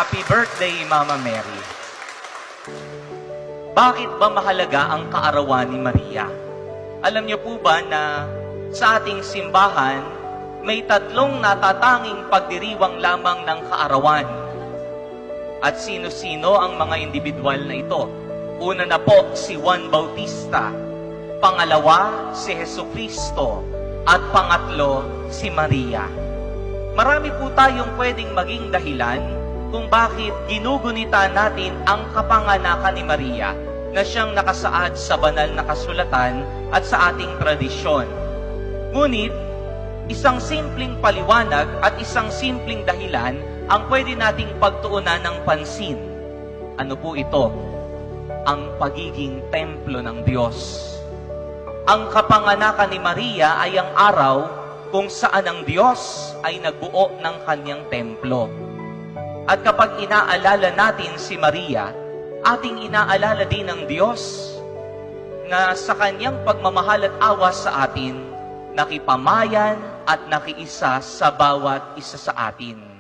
Happy birthday, Mama Mary. Bakit ba mahalaga ang kaarawan ni Maria? Alam niyo po ba na sa ating simbahan, may tatlong natatanging pagdiriwang lamang ng kaarawan? At sino-sino ang mga individual na ito? Una na po, si Juan Bautista. Pangalawa, si Jesucristo. At pangatlo, si Maria. Marami po tayong pwedeng maging dahilan kung bakit ginugunita natin ang kapanganakan ni Maria na siyang nakasaad sa banal na kasulatan at sa ating tradisyon. Ngunit, isang simpleng paliwanag at isang simpleng dahilan ang pwede nating pagtuunan ng pansin. Ano po ito? Ang pagiging templo ng Diyos. Ang kapanganakan ni Maria ay ang araw kung saan ang Diyos ay nagbuo ng kanyang templo. At kapag inaalala natin si Maria, ating inaalala din ng Diyos na sa kanyang pagmamahal at awa sa atin, nakipamayan at nakiisa sa bawat isa sa atin.